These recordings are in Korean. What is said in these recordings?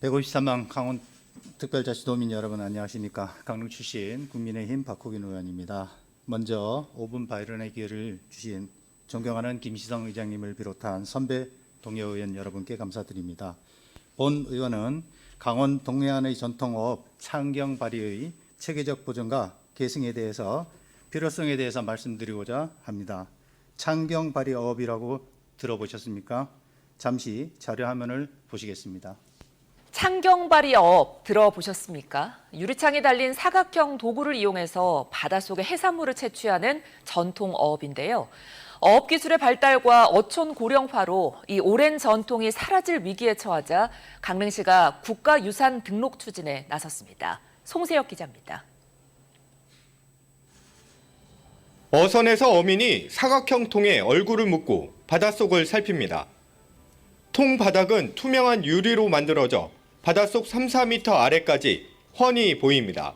153만 강원 특별자치도민 여러분 안녕하십니까. 강릉 출신 국민의힘 박호균 의원입니다. 먼저 5분 발언의 기회를 주신 존경하는 김시성 의장님을 비롯한 선배 동료 의원 여러분께 감사드립니다. 본 의원은 강원 동해안의 전통업 창경 발휘의 체계적 보존과 계승에 대해서 필요성에 대해서 말씀드리고자 합니다. 창경 발휘업이라고 들어보셨습니까? 잠시 자료 화면을 보시겠습니다. 창경발이 어업 들어보셨습니까? 유리창에 달린 사각형 도구를 이용해서 바닷속의 해산물을 채취하는 전통 어업인데요. 어업 기술의 발달과 어촌 고령화로 이 오랜 전통이 사라질 위기에 처하자 강릉시가 국가유산 등록 추진에 나섰습니다. 송세혁 기자입니다. 어선에서 어민이 사각형 통에 얼굴을 묻고 바닷속을 살핍니다. 통 바닥은 투명한 유리로 만들어져 바닷속 3, 4m 아래까지 훤히 보입니다.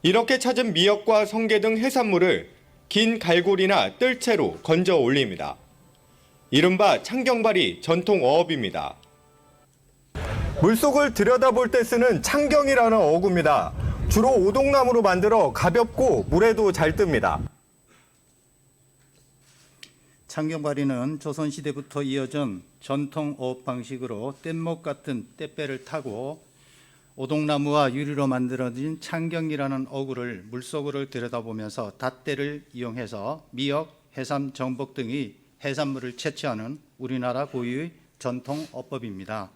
이렇게 찾은 미역과 성게 등 해산물을 긴 갈고리나 뜰채로 건져 올립니다. 이른바 창경발이 전통 어업입니다. 물속을 들여다볼 때 쓰는 창경이라는 어구입니다. 주로 오동나무로 만들어 가볍고 물에도 잘 뜹니다. 창경발이는 조선시대부터 이어진 전통 어업 방식으로 뗏목 같은 뗏배를 타고 오동나무와 유리로 만들어진 창경이라는 어구를 물속으로 들여다보면서 닷대를 이용해서 미역, 해삼, 전복 등의 해산물을 채취하는 우리나라 고유의 전통 어법입니다.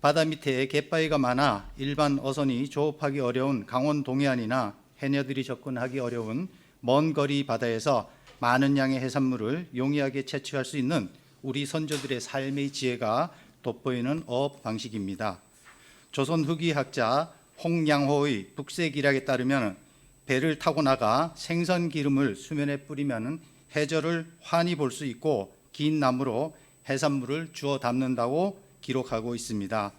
바다 밑에 갯바위가 많아 일반 어선이 조업하기 어려운 강원 동해안이나 해녀들이 접근하기 어려운 먼 거리 바다에서 많은 양의 해산물을 용이하게 채취할 수 있는 우리 선조들의 삶의 지혜가 돋보이는 어업 방식입니다. 조선 후기 학자 홍양호의 북새기락에 따르면 배를 타고 나가 생선 기름을 수면에 뿌리면 해저를 환히 볼 수 있고 긴 나무로 해산물을 주워 담는다고 기록하고 있습니다.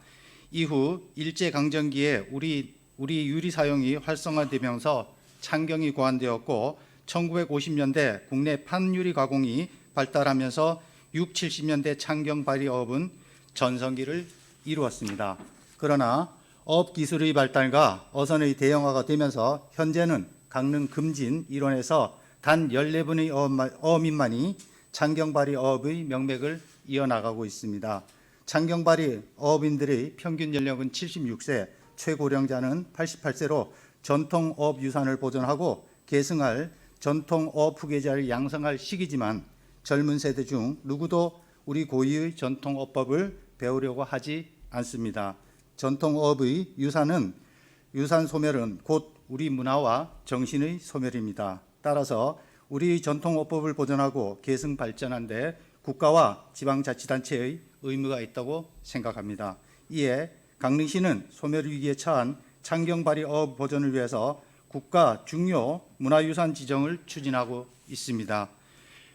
이후 일제강점기에 우리 유리 사용이 활성화되면서 창경이 고안되었고 1950년대 국내 판유리 가공이 발달하면서 60, 70년대 창경 발휘업은 전성기를 이루었습니다. 그러나 어업 기술의 발달과 어선의 대형화가 되면서 현재는 강릉 금진 일원에서 단 14분의 어민만이 창경발휘 어업의 명맥을 이어나가고 있습니다. 창경발휘 어업인들의 평균 연령은 76세, 최고령자는 88세로 전통 어업 유산을 보존하고 계승할 전통 어업 후계자를 양성할 시기지만 젊은 세대 중 누구도 우리 고유의 전통 어법을 배우려고 하지 않습니다. 전통 어업의 유산 소멸은 곧 우리 문화와 정신의 소멸입니다. 따라서 우리 전통 어법을 보존하고 계승 발전하는 데 국가와 지방자치단체의 의무가 있다고 생각합니다. 이에 강릉시는 소멸 위기에 처한 창경발휘 어업 보존을 위해서 국가 중요 문화유산 지정을 추진하고 있습니다.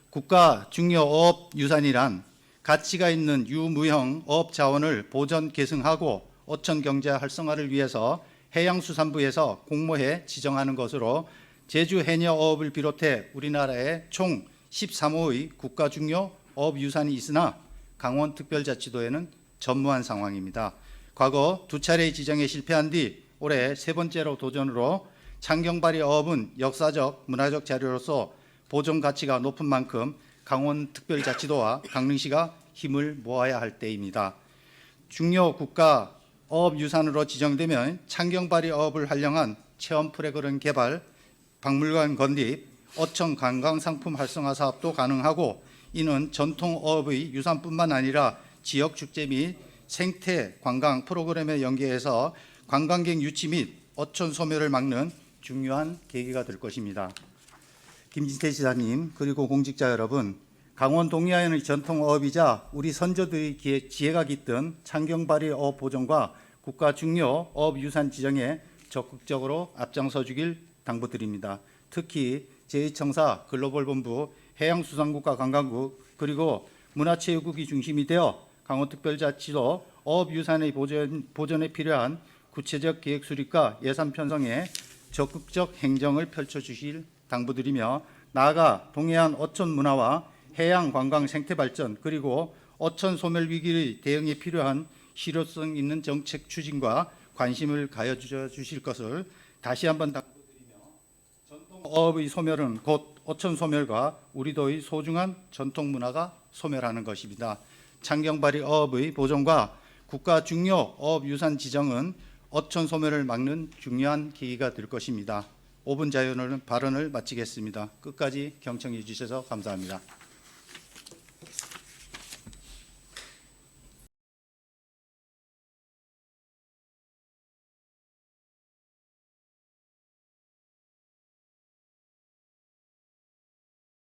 국가 중요 어업 유산이란 가치가 있는 유무형 어업 자원을 보존 계승하고 어촌 경제 활성화를 위해서 해양수산부에서 공모해 지정하는 것으로 제주 해녀 어업을 비롯해 우리나라에 총 13호의 국가 중요 어업 유산이 있으나 강원 특별자치도에는 전무한 상황입니다. 과거 2차례 지정에 실패한 뒤 올해 3번째로 도전으로 창경발휘 어업은 역사적, 문화적 자료로서 보존 가치가 높은 만큼 강원 특별자치도와 강릉시가 힘을 모아야 할 때입니다. 중요 국가 어업 유산으로 지정되면 창경발휘 어업을 활용한 체험 프로그램 개발, 박물관 건립, 어촌 관광 상품 활성화 사업도 가능하고 이는 전통 어업의 유산뿐만 아니라 지역 축제 및 생태 관광 프로그램에 연계해서 관광객 유치 및 어촌 소멸을 막는 중요한 계기가 될 것입니다. 김진태 지사님 그리고 공직자 여러분, 강원 동해안의 전통 어업이자 우리 선조들의 지혜가 깃든 창경발휘 어업 보존과 국가 중요 어업 유산 지정에 적극적으로 앞장서 주길 당부드립니다. 특히 제2청사 글로벌본부 해양수산국과 관광국 그리고 문화체육국이 중심이 되어 강원특별자치도 어업유산의 보존에 필요한 구체적 계획 수립과 예산 편성에 적극적 행정을 펼쳐주실 당부드리며 나아가 동해안 어촌 문화와 해양 관광 생태 발전 그리고 어촌 소멸 위기의 대응에 필요한 실효성 있는 정책 추진과 관심을 가져주실 것을 다시 한번 당부드리며 전통어업의 소멸은 곧 어촌 소멸과 우리도의 소중한 전통 문화가 소멸하는 것입니다. 창경발이 어업의 보존과 국가 중요 어업 유산 지정은 어촌 소멸을 막는 중요한 계기가 될 것입니다. 5분 자유로운 발언을 마치겠습니다. 끝까지 경청해 주셔서 감사합니다.